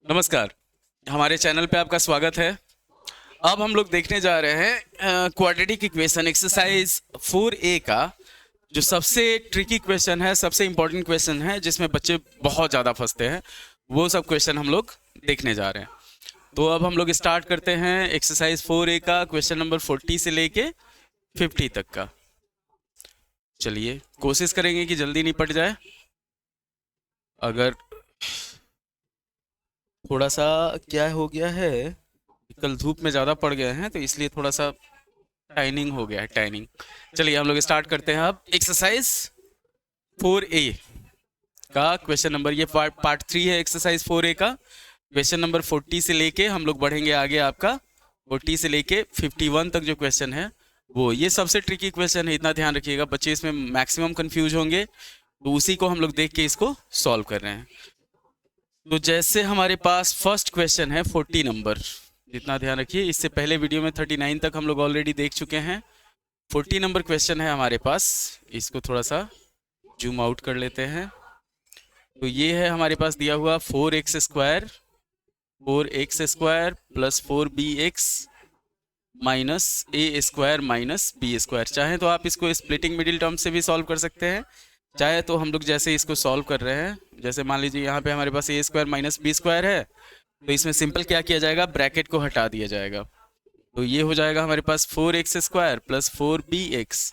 नमस्कार। हमारे चैनल पे आपका स्वागत है। अब हम लोग देखने जा रहे हैं क्वाड्रेटिक इक्वेशन एक्सरसाइज 4A का जो सबसे ट्रिकी क्वेश्चन है, सबसे इम्पोर्टेंट क्वेश्चन है, जिसमें बच्चे बहुत ज़्यादा फंसते हैं। वो सब क्वेश्चन हम लोग देखने जा रहे हैं। तो अब हम लोग स्टार्ट करते हैं एक्सरसाइज 4A का क्वेश्चन नंबर 40 से लेके 50 तक का। चलिए कोशिश करेंगे कि जल्दी निपट जाए। अगर थोड़ा सा क्या हो गया है, कल धूप में ज़्यादा पड़ गए हैं तो इसलिए थोड़ा सा टाइनिंग हो गया है, टाइनिंग। चलिए हम लोग स्टार्ट करते हैं अब एक्सरसाइज 4A का क्वेश्चन नंबर। ये पार्ट 3 है एक्सरसाइज 4A का। क्वेश्चन नंबर 40 से लेके हम लोग बढ़ेंगे आगे। आपका 40 से लेके 51 तक जो क्वेश्चन है वो ये सबसे ट्रिकी क्वेश्चन है, इतना ध्यान रखिएगा। बच्चे इसमें मैक्सिमम कंफ्यूज होंगे, तो उसी को हम लोग देख के इसको सॉल्व कर रहे हैं। तो जैसे हमारे पास फर्स्ट क्वेश्चन है 40 नंबर, जितना ध्यान रखिए। इससे पहले वीडियो में 39 तक हम लोग ऑलरेडी देख चुके हैं। 40 नंबर क्वेश्चन है हमारे पास। इसको थोड़ा सा जूम आउट कर लेते हैं। तो ये है हमारे पास दिया हुआ 4x square plus 4bx minus ए स्क्वायर माइनस बी स्क्वायर। चाहे तो आप इसको स्प्लिटिंग मिडिल टर्म से भी सॉल्व कर सकते हैं, चाहे तो हम लोग जैसे इसको सॉल्व कर रहे हैं, जैसे मान लीजिए यहाँ पे हमारे पास a square minus B square है, तो इसमें सिंपल क्या किया जाएगा, ब्रैकेट को हटा दिया जाएगा। तो ये हो जाएगा हमारे पास 4x square plus 4bx,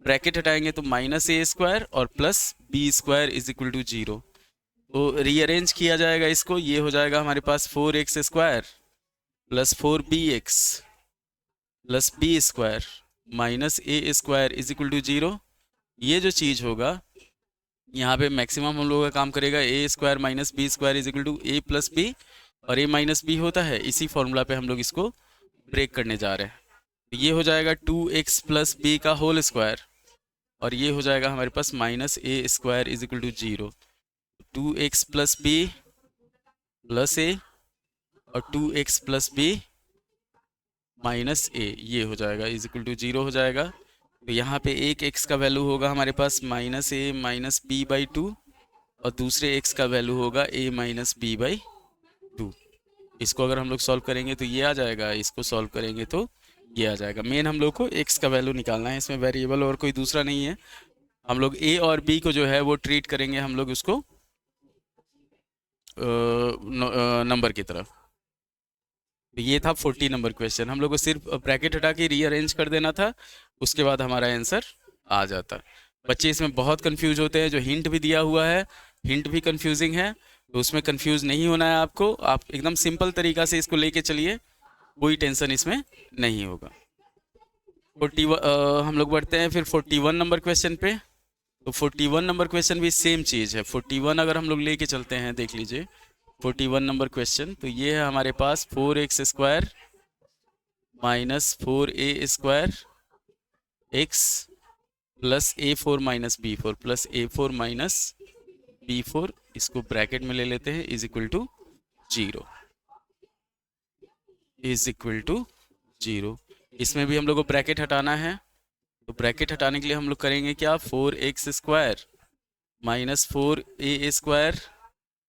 bracket हटाएंगे तो माइनस ए स्क्वायर और plus B square is equal to 0। तो रीअरेंज किया जाएगा इसको, ये हो जाएगा हमारे पास 4x square plus 4bx plus B square minus A square is equal to 0। ये जो चीज़ होगा यहाँ पे मैक्सिमम हम लोगों का काम करेगा, a square minus B square is equal to a plus B, और ए माइनस बी होता है। इसी फॉर्मूला पे हम लोग इसको ब्रेक करने जा रहे हैं। तो ये हो जाएगा 2x प्लस बी का होल स्क्वायर, और ये हो जाएगा हमारे पास minus A square is equal to 0। 2x plus b plus a और 2x प्लस बी माइनस ए, ये हो जाएगा इज इक्वल टू 0 हो जाएगा। तो यहाँ पे एक x का वैल्यू होगा हमारे पास minus A minus b by 2, और दूसरे x का वैल्यू होगा a माइनस बी बाई 2। इसको अगर हम लोग सॉल्व करेंगे तो ये आ जाएगा, इसको सॉल्व करेंगे तो ये आ जाएगा। मेन हम लोग को x का वैल्यू निकालना है, इसमें वेरिएबल और कोई दूसरा नहीं है। हम लोग a और b को जो है वो ट्रीट करेंगे हम लोग उसको नंबर की तरफ। तो ये था 40 नंबर क्वेश्चन। हम लोग को सिर्फ ब्रैकेट हटा के रीअरेंज कर देना था, उसके बाद हमारा आंसर आ जाता। बच्चे इसमें बहुत कंफ्यूज होते हैं। जो हिंट भी दिया हुआ है, हिंट भी कंफ्यूजिंग है, तो उसमें कंफ्यूज नहीं होना है आपको। आप एकदम सिंपल तरीका से इसको लेके चलिए, कोई टेंशन इसमें नहीं होगा। 41 हम लोग बढ़ते हैं फिर 41 नंबर क्वेश्चन पे। तो 41 नंबर क्वेश्चन भी सेम चीज़ है। 41 अगर हम लोग लेके चलते हैं, देख लीजिए 41 नंबर क्वेश्चन। तो ये है हमारे पास 4x square minus 4a square x plus a4 minus b4 plus a4 minus b4, इसको ब्रैकेट में ले लेते हैं, is equal to 0, is equal to 0। इसमें भी हम लोग को ब्रैकेट हटाना है। तो ब्रैकेट हटाने के लिए हम लोग करेंगे क्या, 4x square minus 4a square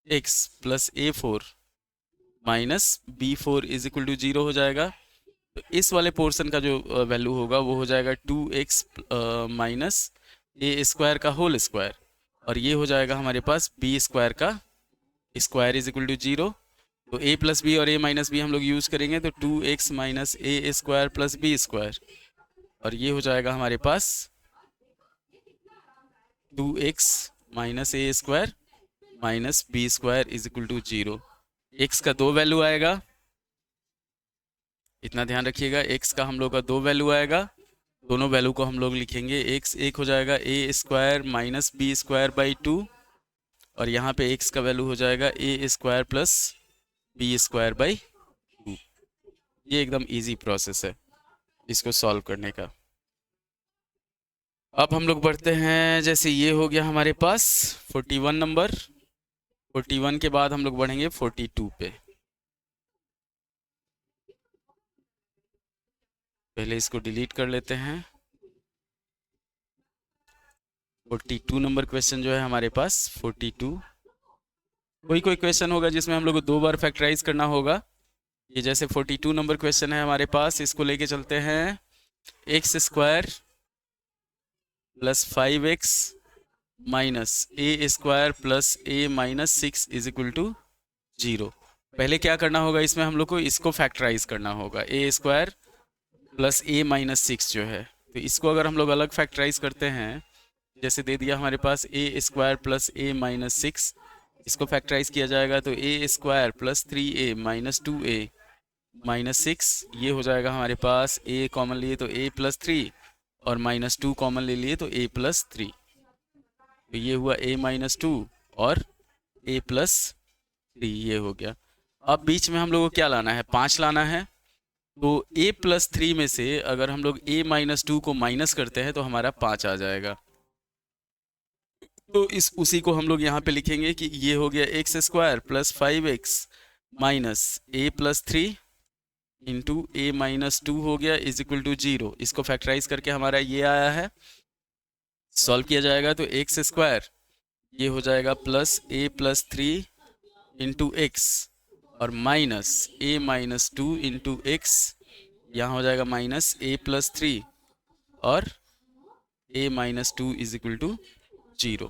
x plus a4 minus b4 is equal to 0 हो जाएगा। तो इस वाले पोर्शन का जो वैल्यू होगा वो हो जाएगा 2x माइनस ए स्क्वायर का होल स्क्वायर, और ये हो जाएगा हमारे पास बी स्क्वायर का स्क्वायर इज इक्वल टू 0। तो a प्लस बी और a माइनस बी हम लोग यूज़ करेंगे, तो 2x माइनस ए स्क्वायर प्लस बी स्क्वायर, और ये हो जाएगा हमारे पास 2x minus A square minus B square is equal to 0। x का दो वैल्यू आएगा, इतना ध्यान रखिएगा। x का हम लोग का दो वैल्यू आएगा, दोनों वैल्यू को हम लोग लिखेंगे। x एक हो जाएगा a square minus B square by 2, और यहाँ पे x का वैल्यू हो जाएगा a square plus B square by 2। ये एकदम इजी प्रोसेस है इसको सॉल्व करने का। अब हम लोग बढ़ते हैं, जैसे ये हो गया हमारे पास 41 नंबर। 41 के बाद हम लोग बढ़ेंगे 42 पे। पहले इसको डिलीट कर लेते हैं। 42 नंबर क्वेश्चन जो है हमारे पास 42, कोई कोई क्वेश्चन होगा जिसमें हम लोग को 2 बार फैक्टराइज करना होगा। ये जैसे 42 नंबर क्वेश्चन है हमारे पास, इसको लेके चलते हैं। X square plus 5x minus A square plus A minus 6 is equal to 0। पहले क्या करना होगा इसमें हम लोग को, इसको फैक्टराइज करना होगा। ए स्क्वायर प्लस ए माइनस 6 जो है, तो इसको अगर हम लोग अलग फैक्टराइज करते हैं, जैसे दे दिया हमारे पास a square plus A minus 6, इसको फैक्टराइज किया जाएगा तो a square plus 3a minus 2a minus 6, ये हो जाएगा हमारे पास। a कॉमन लिए तो a प्लस 3 और माइनस 2 कॉमन ले लिए तो a प्लस 3, तो ये हुआ a माइनस 2 और a प्लस 3, ये हो गया। अब बीच में हम लोग को क्या लाना है, 5 लाना है। तो a प्लस 3 में से अगर हम लोग a माइनस 2 को माइनस करते हैं तो हमारा 5 आ जाएगा। तो उसी को हम लोग यहाँ पे लिखेंगे कि ये हो गया x square plus 5x minus A plus 3 into a minus 2 हो गया इज इक्वल टू 0। इसको फैक्टराइज करके हमारा ये आया है, सॉल्व किया जाएगा तो एक्स स्क्वायर ये हो जाएगा plus A plus 3 into x और माइनस ए माइनस 2 इंटू एक्स, यहाँ हो जाएगा माइनस ए प्लस 3 और a minus 2 is equal to 0।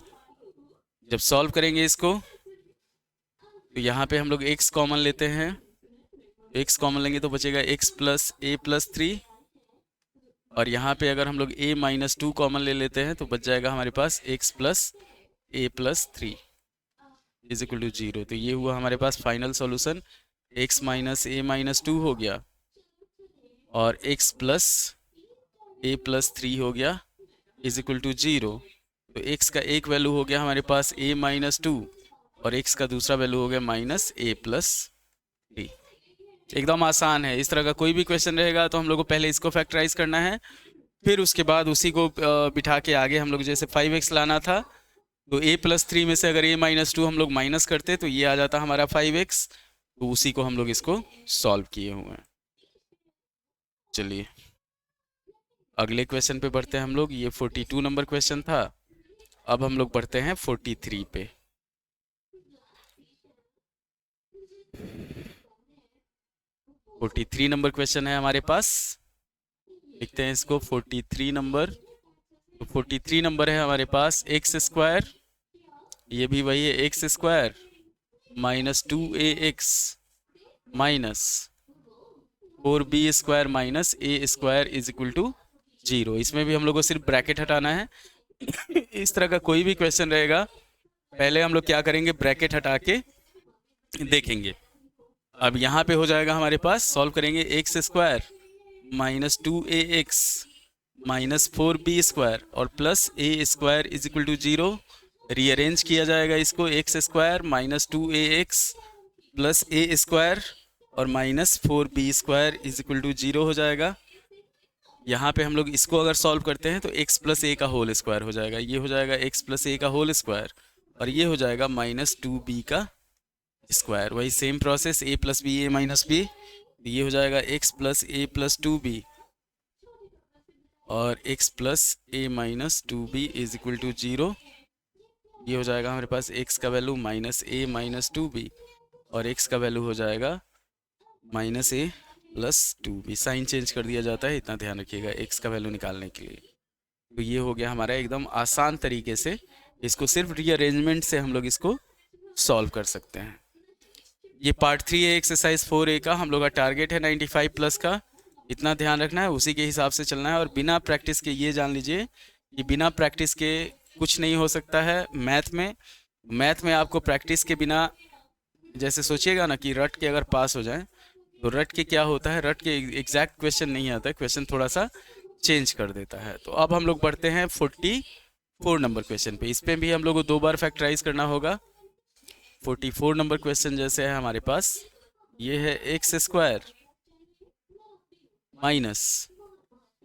जब सॉल्व करेंगे इसको तो यहाँ पे हम लोग x कॉमन लेते हैं, x कॉमन लेंगे तो बचेगा x प्लस ए प्लस 3, और यहाँ पे अगर हम लोग a माइनस 2 कॉमन ले लेते हैं तो बच जाएगा हमारे पास x plus A plus 3 is equal to 0। तो ये हुआ हमारे पास फाइनल सॉल्यूशन, x माइनस ए माइनस 2 हो गया और x प्लस ए प्लस 3 हो गया इज इक्वल टू 0। तो x का एक वैल्यू हो गया हमारे पास a माइनस 2 और x का दूसरा वैल्यू हो गया माइनस ए प्लस 3। एकदम आसान है। इस तरह का कोई भी क्वेश्चन रहेगा तो हम लोग को पहले इसको फैक्टराइज करना है, फिर उसके बाद उसी को बिठा के आगे हम लोग जैसे 5x लाना था तो a प्लस 3 में से अगर a माइनस 2 हम लोग माइनस करते तो ये आ जाता हमारा 5x, तो उसी को हम लोग इसको सॉल्व किए हुए हैं। चलिए अगले क्वेश्चन पे बढ़ते हैं हम लोग। ये 42 नंबर क्वेश्चन था, अब हम लोग बढ़ते हैं 43 पे। (43) नंबर क्वेश्चन है हमारे पास, लिखते हैं इसको 43 नंबर। तो 43 नंबर है हमारे पास एक्स स्क्वायर, ये भी वही है X square minus 2ax minus 4b square minus A square is equal to 0। इसमें भी हम लोग को सिर्फ ब्रैकेट हटाना है। इस तरह का कोई भी क्वेश्चन रहेगा पहले हम लोग क्या करेंगे, ब्रैकेट हटा के देखेंगे। अब यहाँ पे हो जाएगा हमारे पास, सॉल्व करेंगे x square minus 2ax minus 4b square और plus a square is equal to 0। Rearrange किया जाएगा इसको, x square minus 2ax plus a square और minus 4b square is equal to 0 हो जाएगा। यहाँ पे हम लोग इसको अगर सॉल्व करते हैं तो x प्लस ए का होल स्क्वायर हो जाएगा, ये हो जाएगा x प्लस ए का होल स्क्वायर और ये हो जाएगा माइनस 2b का स्क्वायर। वही same process, a plus B A minus B, ये हो जाएगा x plus A plus 2b और x plus A minus 2b is equal to 0। ये हो जाएगा हमारे पास x का वैल्यू माइनस ए माइनस 2b और x का वैल्यू हो जाएगा माइनस ए प्लस 2b। साइन चेंज कर दिया जाता है, इतना ध्यान रखिएगा x का वैल्यू निकालने के लिए। तो ये हो गया हमारा एकदम आसान तरीके से, इसको सिर्फ रीअरेंजमेंट से हम लोग इसको सॉल्व कर सकते हैं। ये पार्ट 3 है एक्सरसाइज 4A का, हम लोग का टारगेट है 95 प्लस का, इतना ध्यान रखना है, उसी के हिसाब से चलना है। और बिना प्रैक्टिस के ये जान लीजिए कि बिना प्रैक्टिस के कुछ नहीं हो सकता है मैथ में। मैथ में आपको प्रैक्टिस के बिना, जैसे सोचिएगा ना कि रट के अगर पास हो जाए तो रट के क्या होता है, रट के एग्जैक्ट क्वेश्चन नहीं आता है, क्वेश्चन थोड़ा सा चेंज कर देता है। तो अब हम लोग बढ़ते हैं 44 नंबर क्वेश्चन पे। इस पे भी हम लोग को 2 बार फैक्टराइज करना होगा। 44 नंबर क्वेश्चन जैसे है हमारे पास, ये है X square minus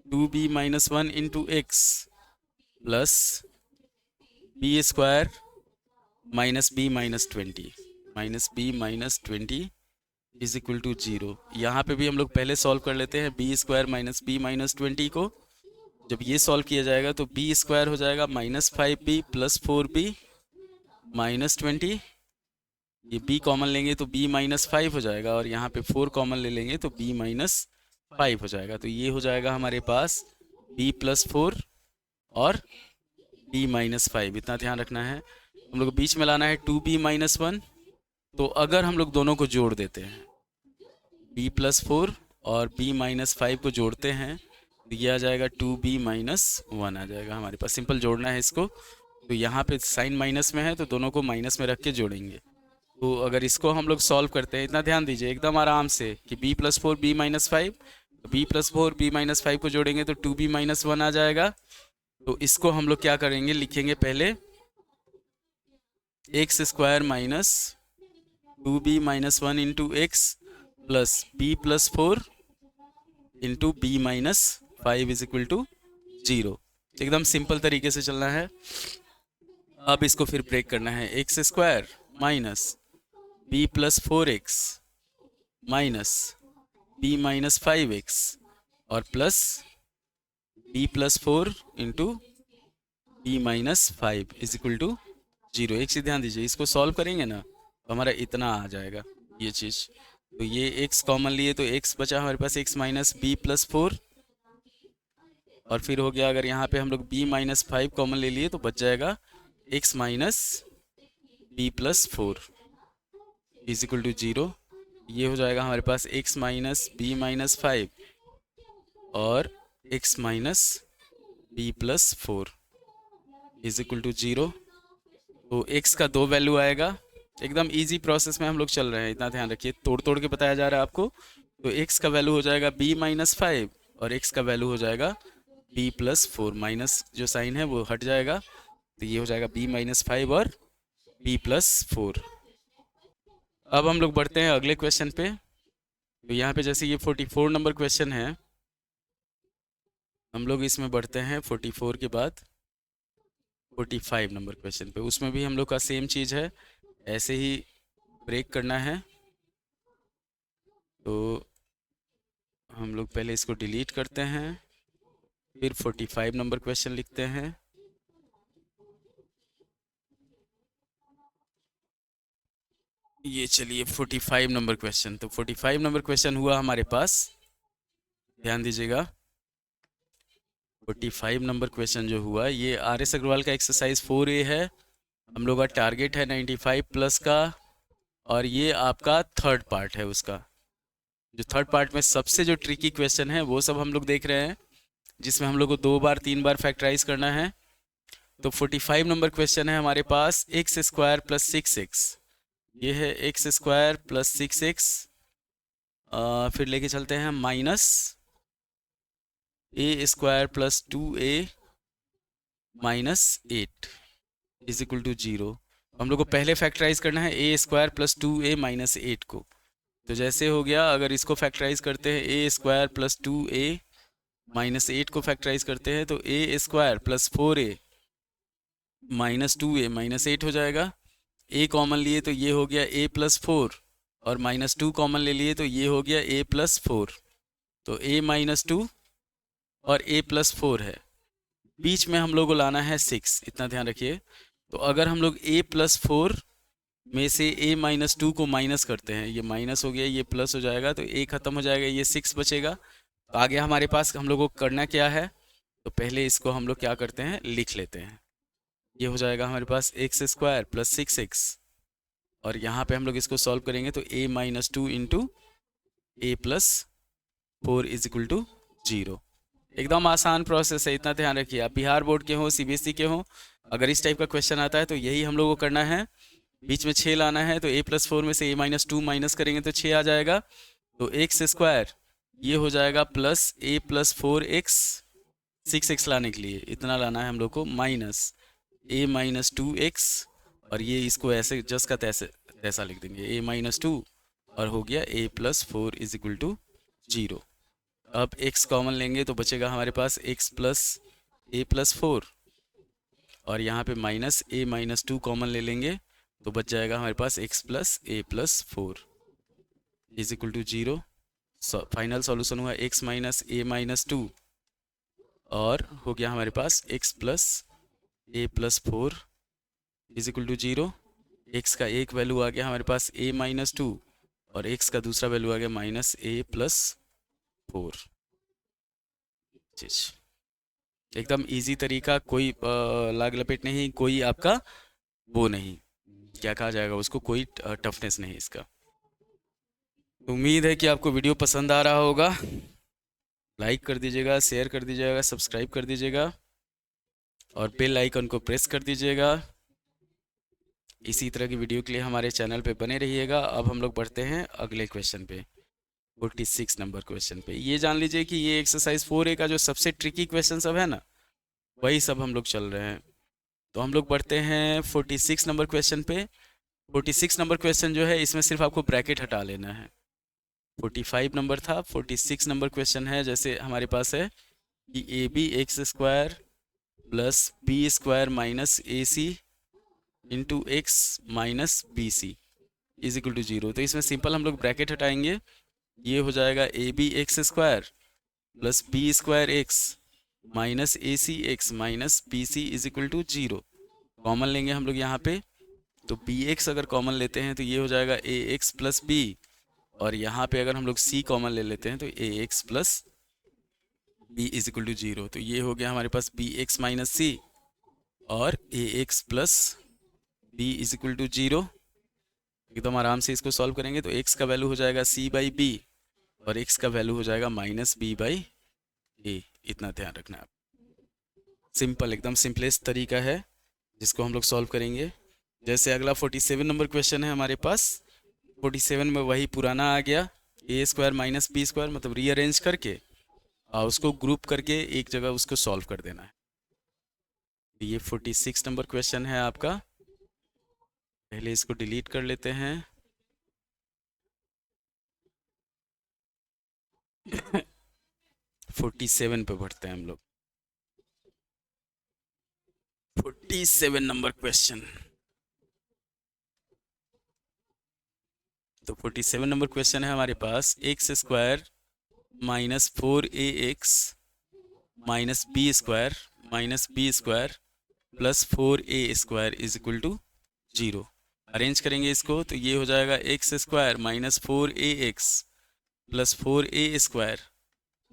2b minus 1 into x plus B square minus b minus 20 is equal to 0। यहाँ पे भी हम लोग पहले सॉल्व कर लेते हैं B square minus b minus 20 को। जब ये सॉल्व किया जाएगा तो b स्क्वायर हो जाएगा minus 5b plus 4b minus 20 ये b कॉमन लेंगे तो b माइनस 5 हो जाएगा, और यहाँ पे 4 कॉमन ले लेंगे तो b माइनस 5 हो जाएगा। तो ये हो जाएगा हमारे पास b प्लस 4 और b माइनस 5। इतना ध्यान रखना है। हम लोग को बीच में लाना है 2b माइनस 1। तो अगर हम लोग दोनों को जोड़ देते हैं, b प्लस 4 और b माइनस 5 को जोड़ते हैं, तो ये आ जाएगा 2b माइनस 1 आ जाएगा हमारे पास। सिंपल जोड़ना है इसको। तो यहाँ पे साइन माइनस में है तो दोनों को माइनस में रख के जोड़ेंगे। तो अगर इसको हम लोग सॉल्व करते हैं, इतना ध्यान दीजिए एकदम आराम से कि b plus 4 b minus 5, b plus 4 b minus 5 को जोड़ेंगे तो 2b माइनस 1 आ जाएगा। तो इसको हम लोग क्या करेंगे, लिखेंगे पहले X square minus 2b minus 1 into x plus b plus 4 into b minus 5 is equal to 0। एकदम सिंपल तरीके से चलना है। अब इसको फिर ब्रेक करना है, X square minus b plus 4x minus b minus 5x और plus b plus 4 into b minus 5 is equal to 0। एक चीज़ ध्यान दीजिए, इसको सॉल्व करेंगे ना तो हमारा इतना आ जाएगा ये चीज़। तो ये x कॉमन लिए तो x बचा हमारे पास x माइनस b प्लस 4, और फिर हो गया अगर यहाँ पे हम लोग b माइनस 5 कॉमन ले लिए तो बच जाएगा x minus b plus 4 is equal to 0। ये हो जाएगा हमारे पास x माइनस b माइनस 5 और x minus b plus 4 is equal to 0। तो x का 2 वैल्यू आएगा। एकदम इजी प्रोसेस में हम लोग चल रहे हैं, इतना ध्यान रखिए, तोड़ तोड़ के बताया जा रहा है आपको। तो x का वैल्यू हो जाएगा b माइनस 5 और x का वैल्यू हो जाएगा b प्लस 4। माइनस जो साइन है वो हट जाएगा, तो ये हो जाएगा b माइनस 5 और b प्लस 4। अब हम लोग बढ़ते हैं अगले क्वेश्चन पे। तो यहाँ पे जैसे ये 44 नंबर क्वेश्चन है, हम लोग इसमें बढ़ते हैं 44 के बाद 45 नंबर क्वेश्चन पे। उसमें भी हम लोग का सेम चीज़ है, ऐसे ही ब्रेक करना है। तो हम लोग पहले इसको डिलीट करते हैं, फिर 45 नंबर क्वेश्चन लिखते हैं। ये चलिए 45 नंबर क्वेश्चन। तो 45 नंबर क्वेश्चन हुआ हमारे पास, ध्यान दीजिएगा। 45 नंबर क्वेश्चन जो हुआ ये RS अग्रवाल का एक्सरसाइज 4A है। हम लोग का टारगेट है 95 प्लस का, और ये आपका थर्ड पार्ट है उसका। जो थर्ड पार्ट में सबसे जो ट्रिकी क्वेश्चन है वो सब हम लोग देख रहे हैं, जिसमें हम लोग को 2 बार 3 बार फैक्टराइज करना है। तो 45 नंबर क्वेश्चन है हमारे पास एक्स स्क्वायर प्लस 6x। ये है एक्स स्क्वायर प्लस 6x, फिर लेके चलते हैं minus A square plus 2a minus 8 is equal to 0। हम लोग को पहले फैक्टराइज करना है ए स्क्वायर प्लस 2a माइनस 8 को। तो जैसे हो गया, अगर इसको फैक्टराइज करते हैं ए स्क्वायर प्लस 2a माइनस 8 को फैक्टराइज करते हैं तो a square plus 4a minus 2a minus 8 हो जाएगा। a कॉमन लिए तो ये हो गया a प्लस 4, और माइनस 2 कॉमन ले लिए तो ये हो गया a प्लस 4। तो a माइनस 2 और a प्लस 4 है, बीच में हम लोग को लाना है 6, इतना ध्यान रखिए। तो अगर हम लोग a प्लस 4 में से a माइनस 2 को माइनस करते हैं, ये माइनस हो गया, ये प्लस हो जाएगा, तो a खत्म हो जाएगा, ये 6 बचेगा। तो आगे हमारे पास हम लोग को करना क्या है, तो पहले इसको हम लोग क्या करते हैं, लिख लेते हैं। ये हो जाएगा हमारे पास एक्स स्क्वायर प्लस 6x, और यहाँ पे हम लोग इसको सॉल्व करेंगे तो a minus 2 into A plus 4 is equal to 0। एकदम आसान प्रोसेस है, इतना ध्यान रखिए। आप बिहार बोर्ड के हो, CBSE के हो, अगर इस टाइप का क्वेश्चन आता है तो यही हम लोग को करना है। बीच में 6 लाना है, तो a प्लस 4 में से a माइनस 2 माइनस करेंगे तो 6 आ जाएगा। तो एक्स स्क्वायर ये हो जाएगा plus a plus 4x, 6x लाने के लिए इतना लाना है हम लोग को, माइनस a माइनस 2x, और ये इसको ऐसे जस्ट का तैसे ऐसा लिख देंगे, a माइनस 2, और हो गया a plus 4 is equal to 0। अब x कॉमन लेंगे तो बचेगा हमारे पास x प्लस a प्लस 4, और यहाँ पे माइनस a माइनस 2 कॉमन ले लेंगे तो बच जाएगा हमारे पास x plus a plus 4 is equal to 0। Final solution हुआ x माइनस a माइनस 2, और हो गया हमारे पास x plus a plus 4 is equal to 0। X का एक वैल्यू आ गया हमारे पास a माइनस 2 और एक्स का दूसरा वैल्यू आ गया माइनस a प्लस 4। एकदम इजी तरीका, कोई लाग लपेट नहीं, कोई आपका वो नहीं, क्या कहा जाएगा उसको, कोई टफनेस नहीं इसका। उम्मीद है कि आपको वीडियो पसंद आ रहा होगा। लाइक कर दीजिएगा, शेयर कर दीजिएगा, सब्सक्राइब कर दीजिएगा और बेल आइकन को प्रेस कर दीजिएगा। इसी तरह की वीडियो के लिए हमारे चैनल पे बने रहिएगा। अब हम लोग बढ़ते हैं अगले क्वेश्चन पे, 46 नंबर क्वेश्चन पे। ये जान लीजिए कि ये एक्सरसाइज 4A का जो सबसे ट्रिकी क्वेश्चन सब है ना, वही सब हम लोग चल रहे हैं। तो हम लोग बढ़ते हैं 46 नंबर क्वेश्चन पे। 46 नंबर क्वेश्चन जो है, इसमें सिर्फ आपको ब्रैकेट हटा लेना है। 45 नंबर था, 46 नंबर क्वेश्चन है। जैसे हमारे पास है कि A B x square plus B square minus A C into x minus B C is equal to 0। तो इसमें सिंपल हम लोग ब्रैकेट हटाएंगे, ये हो जाएगा a B x square plus B square x minus A c x minus B C is equal to 0। Common लेंगे हम लोग यहाँ पे, तो बी एक्स अगर कॉमन लेते हैं तो ये हो जाएगा ए एक्स प्लस बी, और यहाँ पे अगर हम लोग c कॉमन ले लेते हैं तो a x plus b is equal to 0। तो ये हो गया हमारे पास बी एक्स माइनस सी और a x plus b is equal to 0। एकदम आराम से इसको सॉल्व करेंगे तो x का वैल्यू हो जाएगा c बाई बी और x का वैल्यू हो जाएगा माइनस बी बाई ए। इतना ध्यान रखना है। सिंपल, एकदम सिंपलेस्ट तरीका है जिसको हम लोग सॉल्व करेंगे। जैसे अगला 47 नंबर क्वेश्चन है हमारे पास। 47 में वही पुराना आ गया, ए स्क्वायर माइनस बी स्क्वायर, मतलब रीअरेंज करके और उसको ग्रुप करके एक जगह उसको सॉल्व कर देना है। ये 46 नंबर क्वेश्चन है आपका। पहले इसको डिलीट कर लेते हैं। 47 पे बढ़ते हैं हम लोग। 47 नंबर क्वेश्चन। तो 47 नंबर क्वेश्चन है हमारे पास, x square minus 4ax minus B square plus 4a square is equal to 0। Arrange करेंगे इसको तो ये हो जाएगा x square minus 4ax plus 4a square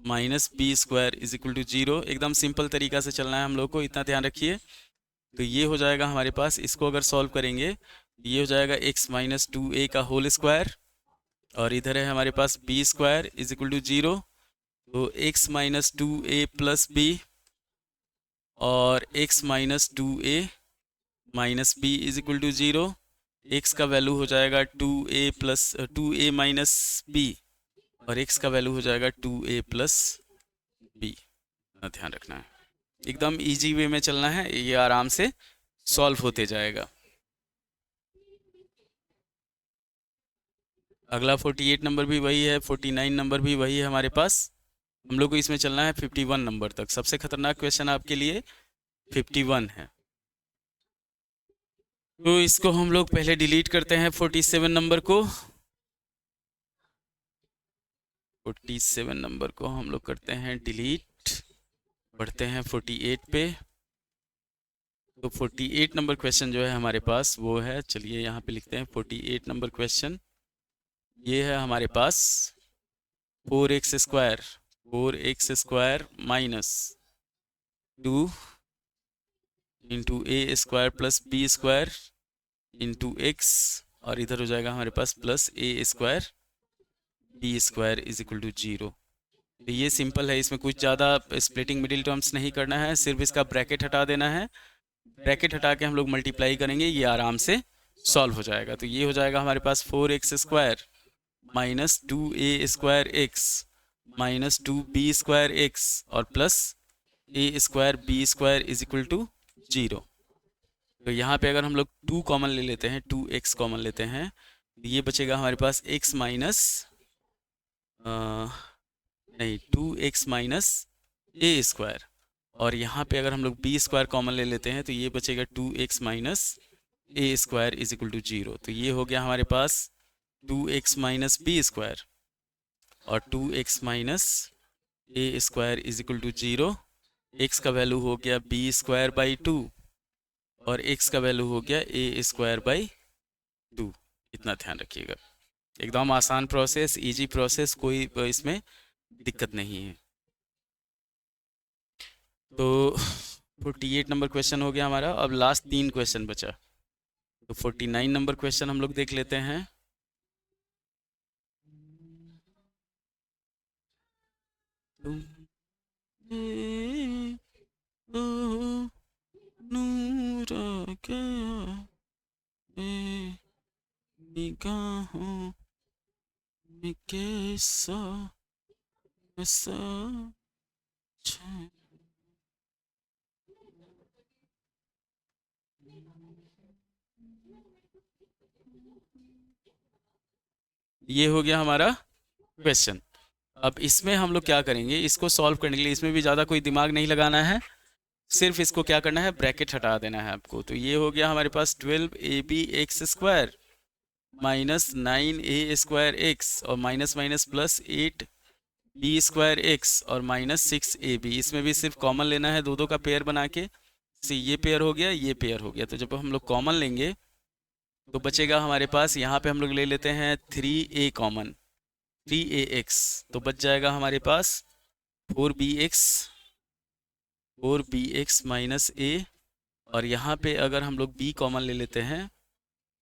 minus B square is equal to 0। एकदम सिंपल तरीका से चलना है हम लोग को, इतना ध्यान रखिए। तो ये हो जाएगा हमारे पास, इसको अगर सॉल्व करेंगे ये हो जाएगा x माइनस 2a का होल स्क्वायर और इधर है हमारे पास B square is equal to 0। तो x minus 2a plus B और x minus 2a minus b is equal to 0। x का वैल्यू हो जाएगा 2a plus 2a minus b और x का वैल्यू हो जाएगा 2a प्लस बी। ध्यान रखना है, एकदम इजी वे में चलना है, ये आराम से सॉल्व होते जाएगा। अगला 48 नंबर भी वही है, 49 नंबर भी वही है हमारे पास। हम लोग को इसमें चलना है 51 नंबर तक। सबसे खतरनाक क्वेश्चन आपके लिए 51 है। तो इसको हम लोग पहले डिलीट करते हैं 47 नंबर को। 47 नंबर को हम लोग करते हैं डिलीट, बढ़ते हैं 48 पे। तो 48 नंबर क्वेश्चन जो है हमारे पास वो है, चलिए यहाँ पे लिखते हैं 48 नंबर क्वेश्चन। ये है हमारे पास 4x square minus 2 into a square plus B square into x और इधर हो जाएगा हमारे पास plus a square b square is equal to 0। तो ये सिंपल है, इसमें कुछ ज़्यादा स्प्लिटिंग मिडिल टर्म्स नहीं करना है, सिर्फ इसका ब्रैकेट हटा देना है। ब्रैकेट हटा के हम लोग मल्टीप्लाई करेंगे, ये आराम से सॉल्व हो जाएगा। तो ये हो जाएगा हमारे पास 4x square minus 2a square x minus 2b square x और plus a square b square is equal to 0। तो यहाँ पे अगर हम लोग 2 कॉमन ले लेते हैं, 2x कॉमन लेते हैं, ये बचेगा हमारे पास x माइनस नहीं 2x माइनस a स्क्वायर और यहाँ पे अगर हम लोग b स्क्वायर कॉमन ले लेते हैं तो ये बचेगा 2x minus a square is equal to 0। तो ये हो गया हमारे पास 2x माइनस बी स्क्वायर और 2x minus A square is equal to 0। x का वैल्यू हो गया बी स्क्वायर बाई 2 और x का वैल्यू हो गया ए स्क्वायर बाई 2, इतना ध्यान रखिएगा। एकदम आसान प्रोसेस, इजी प्रोसेस, कोई इसमें दिक्कत नहीं है। तो 48 नंबर क्वेश्चन हो गया हमारा। अब लास्ट 3 क्वेश्चन बचा, तो 49 नंबर क्वेश्चन हम लोग देख लेते हैं। नूर आ गया निगाहों में कैसा ऐसा ये हो गया हमारा क्वेश्चन। अब इसमें हम लोग क्या करेंगे, इसको सॉल्व करने के लिए इसमें भी ज़्यादा कोई दिमाग नहीं लगाना है, सिर्फ इसको क्या करना है, ब्रैकेट हटा देना है आपको। तो ये हो गया हमारे पास 12ab x² माइनस 9a² और माइनस माइनस प्लस 8b² और माइनस 6ab। इसमें भी सिर्फ कॉमन लेना है, दो का पेयर बना के। ये पेयर हो गया, ये पेयर हो गया। तो जब हम लोग कॉमन लेंगे तो बचेगा हमारे पास, यहाँ पे हम लोग ले लेते हैं 3a कॉमन, 3ax, तो बच जाएगा हमारे पास 4bx माइनस a। और यहाँ पे अगर हम लोग b कॉमन ले लेते हैं,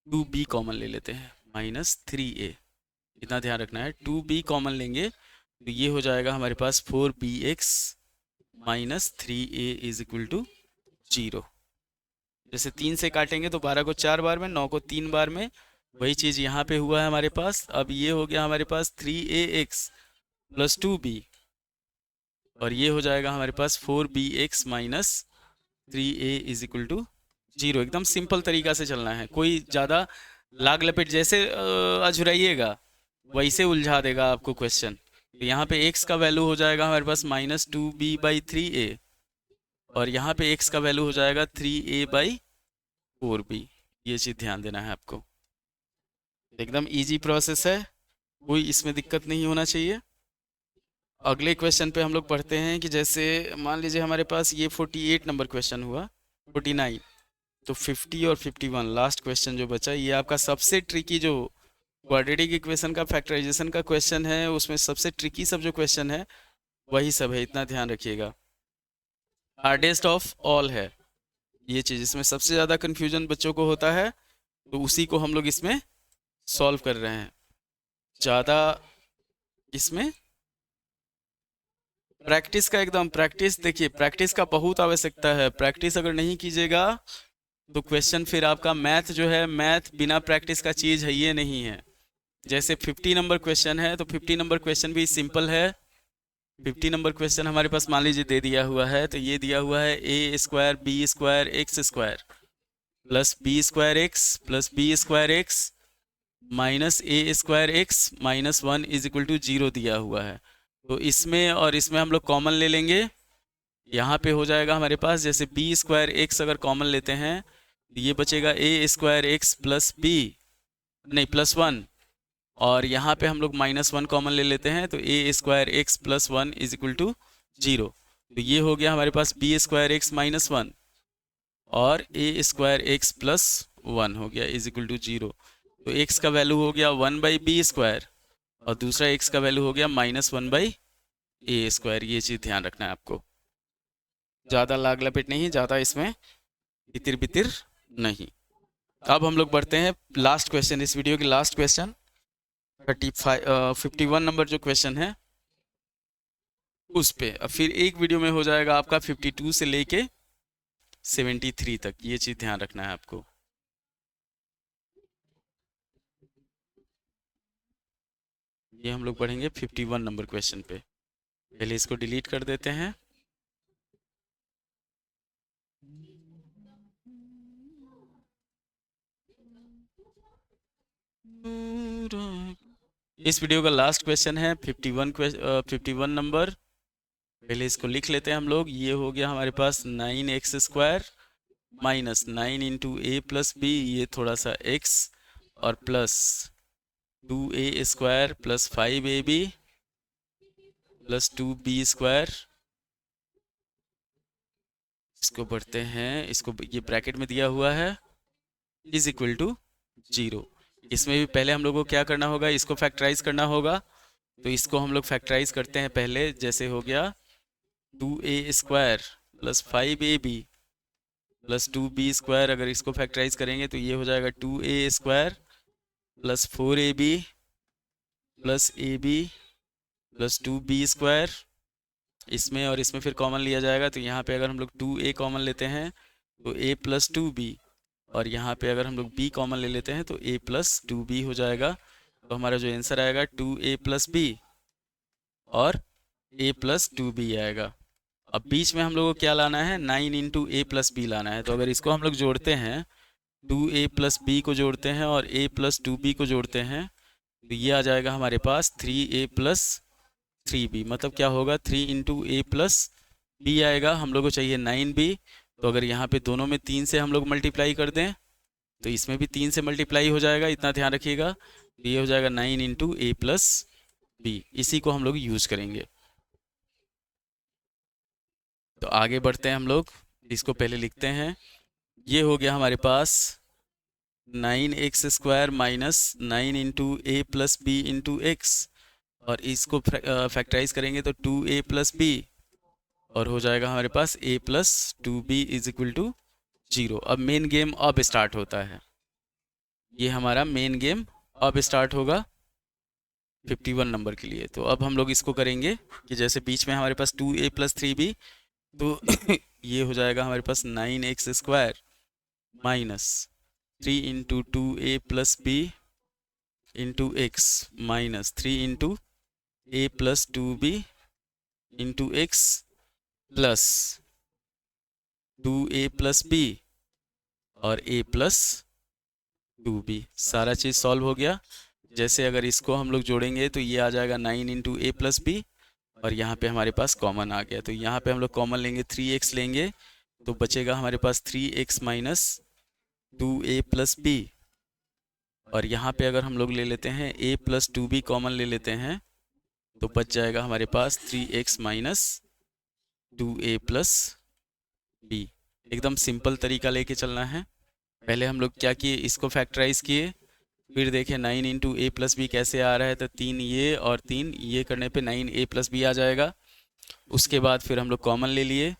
2b कॉमन ले लेते हैं, माइनस 3a। इतना ध्यान रखना है, 2b कॉमन लेंगे तो ये हो जाएगा हमारे पास 4bx minus 3a is equal to 0। जैसे 3 से काटेंगे तो 12 को 4 बार में, 9 को 3 बार में, वही चीज़ यहाँ पे हुआ है हमारे पास। अब ये हो गया हमारे पास 3ax प्लस 2b, और ये हो जाएगा हमारे पास 4bx minus 3a is equal to 0। एकदम सिंपल तरीका से चलना है, कोई ज़्यादा लाग लपेट जैसे अझुराइएगा वैसे उलझा देगा आपको क्वेश्चन। तो यहाँ पे x का वैल्यू हो जाएगा हमारे पास माइनस 2b/3a, और यहाँ पे x का वैल्यू हो जाएगा 3a/4b। ये चीज़ ध्यान देना है आपको। एकदम इजी प्रोसेस है, कोई इसमें दिक्कत नहीं होना चाहिए। अगले क्वेश्चन पे हम लोग पढ़ते हैं कि जैसे मान लीजिए हमारे पास ये 48 नंबर क्वेश्चन हुआ, 49, तो 50 और 51 लास्ट क्वेश्चन जो बचा, ये आपका सबसे ट्रिकी जो क्वाड्रेटिक इक्वेशन का फैक्टराइजेशन का क्वेश्चन है, उसमें सबसे ट्रिकी सब जो क्वेश्चन है वही सब है, इतना ध्यान रखिएगा। हार्डेस्ट ऑफ ऑल है ये चीज़, इसमें सबसे ज़्यादा कन्फ्यूजन बच्चों को होता है, तो उसी को हम लोग इसमें सॉल्व कर रहे हैं। ज़्यादा इसमें प्रैक्टिस का, एकदम प्रैक्टिस, देखिए प्रैक्टिस का बहुत आवश्यकता है। प्रैक्टिस अगर नहीं कीजिएगा तो क्वेश्चन फिर आपका मैथ जो है, मैथ बिना प्रैक्टिस का चीज़ है ये नहीं है। जैसे 50 नंबर क्वेश्चन है, तो 50 नंबर क्वेश्चन भी सिंपल है। 50 नंबर क्वेश्चन हमारे पास मान लीजिए दे दिया हुआ है, तो ये दिया हुआ है a² b² x² plus b² x plus b² x minus a² x minus 1 is equal to 0 दिया हुआ है। तो इसमें और इसमें हम लोग कॉमन ले लेंगे, यहाँ पे हो जाएगा हमारे पास, जैसे b² x अगर कॉमन लेते हैं तो ये बचेगा a² x प्लस b, नहीं प्लस 1, और यहाँ पे हम लोग माइनस 1 कॉमन ले लेते हैं, तो a² x plus 1 is equal to 0। तो ये हो गया हमारे पास b² x माइनस 1 और a² x प्लस 1 हो गया इज इक्वल टू 0। तो x का वैल्यू हो गया 1/b² और दूसरा x का वैल्यू हो गया माइनस 1/a²। ये चीज़ ध्यान रखना है आपको, ज़्यादा लाग लपेट नहीं, ज़्यादा इसमें इतिर बितिर नहीं। अब हम लोग बढ़ते हैं लास्ट क्वेश्चन, इस वीडियो की लास्ट क्वेश्चन 51 नंबर जो क्वेश्चन है उस पे। अब फिर एक वीडियो में हो जाएगा आपका 52 से लेके 73 तक, ये चीज़ ध्यान रखना है आपको। ये हम लोग पढ़ेंगे 51 नंबर क्वेश्चन पे। पहले इसको डिलीट कर देते हैं। इस वीडियो का लास्ट क्वेश्चन है 51 नंबर। पहले इसको लिख लेते हैं हम लोग। ये हो गया हमारे पास 9x² minus 9 into a plus b, ये थोड़ा सा x, और plus 2a² plus 5ab plus 2b²। इसको पढ़ते हैं, इसको ये ब्रैकेट में दिया हुआ है, इज इक्वल टू 0। इसमें भी पहले हम लोग को क्या करना होगा, इसको फैक्टराइज करना होगा। तो इसको हम लोग फैक्टराइज करते हैं पहले। जैसे हो गया 2a² plus 5ab plus 2b²। अगर इसको फैक्टराइज करेंगे तो ये हो जाएगा 2a² plus 4ab plus ab plus 2b²। इसमें और इसमें फिर कॉमन लिया जाएगा, तो यहाँ पे अगर हम लोग 2a कॉमन लेते हैं तो a प्लस 2b, और यहाँ पे अगर हम लोग b कॉमन ले लेते हैं तो a प्लस 2b हो जाएगा। तो हमारा जो आंसर आएगा 2a प्लस b और a प्लस 2b आएगा। अब बीच में हम लोग को क्या लाना है, 9 इंटू ए प्लस बी लाना है। तो अगर इसको हम लोग जोड़ते हैं, 2a प्लस बी को जोड़ते हैं और a प्लस 2b को जोड़ते हैं, तो ये आ जाएगा हमारे पास 3a प्लस 3b। मतलब क्या होगा, 3 इंटू ए प्लस बी आएगा। हम लोग को चाहिए 9b। तो अगर यहाँ पे दोनों में 3 से हम लोग मल्टीप्लाई कर दें तो इसमें भी 3 से मल्टीप्लाई हो जाएगा, इतना ध्यान रखिएगा। तो ये हो जाएगा 9 इंटू ए प्लस बी। इसी को हम लोग यूज करेंगे। तो आगे बढ़ते हैं हम लोग, इसको पहले लिखते हैं। ये हो गया हमारे पास 9x² minus 9 into A plus b into x, और इसको फैक्टराइज करेंगे तो 2a प्लस बी, और हो जाएगा हमारे पास a plus 2b is equal to 0। अब मेन गेम अब स्टार्ट होता है। ये हमारा मेन गेम अब स्टार्ट होगा 51 नंबर के लिए। तो अब हम लोग इसको करेंगे कि जैसे बीच में हमारे पास 2a प्लस 3b, तो ये हो जाएगा हमारे पास 9x² minus 3 into 2a plus b into x minus 3 into a plus 2b into x plus 2a plus b और a प्लस 2b। सारा चीज़ सॉल्व हो गया। जैसे अगर इसको हम लोग जोड़ेंगे तो ये आ जाएगा 9 इंटू ए प्लस बी, और यहाँ पे हमारे पास कॉमन आ गया। तो यहाँ पे हम लोग कॉमन लेंगे, 3x लेंगे, तो बचेगा हमारे पास 3x minus 2a plus B. और यहाँ पे अगर हम लोग ले लेते हैं a प्लस 2b कॉमन ले लेते हैं, तो बच जाएगा हमारे पास 3x minus 2a plus b. एकदम सिंपल तरीका लेके चलना है। पहले हम लोग क्या किए, इसको फैक्टराइज किए, फिर देखें 9 इंटू ए प्लस बी कैसे आ रहा है। तो 3 ये और 3 ये करने पे 9a प्लस बी आ जाएगा। उसके बाद फिर हम लोग कॉमन ले लिए।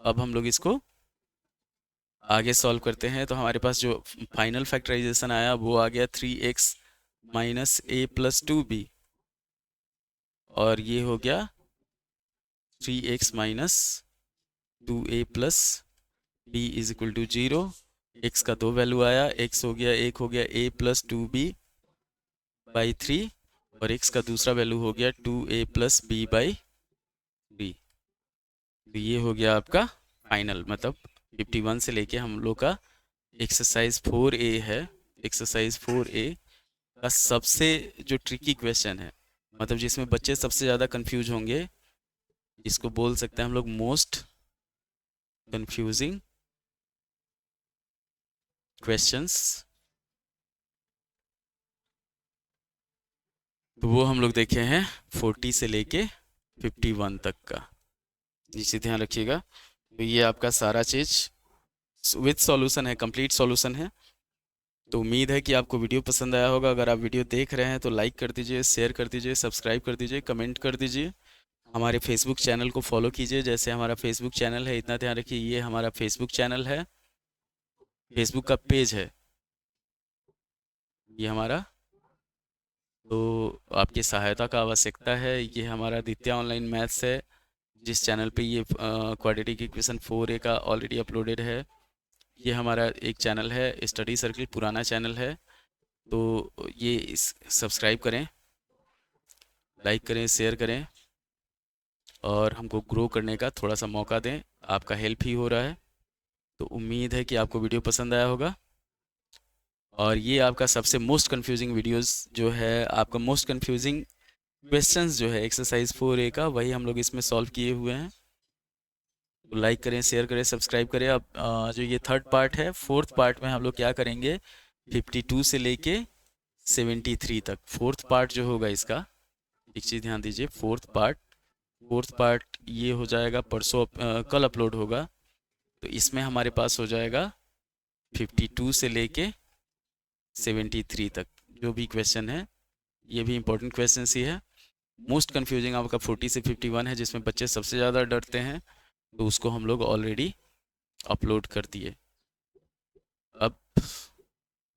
अब हम लोग इसको आगे सॉल्व करते हैं। तो हमारे पास जो फाइनल फैक्टराइजेशन आया वो आ गया 3x minus a plus 2b, और ये हो गया 3x minus 2a plus b is equal to 0। x का 2 वैल्यू आया, x हो गया, एक हो गया a प्लस 2b बाई 3, और x का दूसरा वैल्यू हो गया 2a प्लस b बाई 3। तो ये हो गया आपका फाइनल, मतलब 51 से लेके हम लोग का एक्सरसाइज 4a है। एक्सरसाइज 4a का सबसे जो ट्रिकी क्वेश्चन है, मतलब जिसमें बच्चे सबसे ज़्यादा कंफ्यूज होंगे, इसको बोल सकते हैं हम लोग मोस्ट कंफ्यूजिंग क्वेश्चंस। तो वो हम लोग देखे हैं 40 से लेके 51 तक का। जिसे ध्यान रखिएगा। तो ये आपका सारा चीज़ विद सॉल्यूशन है, कंप्लीट सॉल्यूशन है। तो उम्मीद है कि आपको वीडियो पसंद आया होगा। अगर आप वीडियो देख रहे हैं तो लाइक कर दीजिए, शेयर कर दीजिए, सब्सक्राइब कर दीजिए, कमेंट कर दीजिए। हमारे फेसबुक चैनल को फॉलो कीजिए। जैसे हमारा फेसबुक चैनल है, इतना ध्यान रखिए, ये हमारा फेसबुक चैनल है, फेसबुक का पेज है ये हमारा। तो आपकी सहायता का आवश्यकता है। ये हमारा आदित्य ऑनलाइन मैथ्स है, जिस चैनल पे ये क्वाड्रेटिक इक्वेशन 4a का ऑलरेडी अपलोडेड है। ये हमारा एक चैनल है, स्टडी सर्किल, पुराना चैनल है। तो ये सब्सक्राइब करें, लाइक करें, शेयर करें, और हमको ग्रो करने का थोड़ा सा मौका दें। आपका हेल्प ही हो रहा है। तो उम्मीद है कि आपको वीडियो पसंद आया होगा। और ये आपका सबसे मोस्ट कंफ्यूजिंग वीडियोस जो है, आपका मोस्ट कंफ्यूजिंग क्वेश्चंस जो है एक्सरसाइज 4a का, वही हम लोग इसमें सॉल्व किए हुए हैं। तो लाइक करें, शेयर करें, सब्सक्राइब करें। अब जो ये थर्ड पार्ट है, फोर्थ पार्ट में हम लोग क्या करेंगे, 52 से लेके 73 तक फोर्थ पार्ट जो होगा इसका, एक चीज़ ध्यान दीजिए, फोर्थ पार्ट ये हो जाएगा परसों, कल अपलोड होगा। तो इसमें हमारे पास हो जाएगा 52 से लेके 73 तक जो भी क्वेश्चन है, ये भी इंपॉर्टेंट क्वेश्चन ही है। मोस्ट कंफ्यूजिंग आपका 40 से 51 है, जिसमें बच्चे सबसे ज़्यादा डरते हैं, तो उसको हम लोग ऑलरेडी अपलोड कर दिए। अब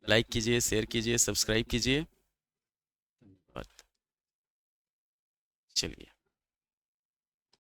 लाइक कीजिए, शेयर कीजिए, सब्सक्राइब कीजिए। चलिए।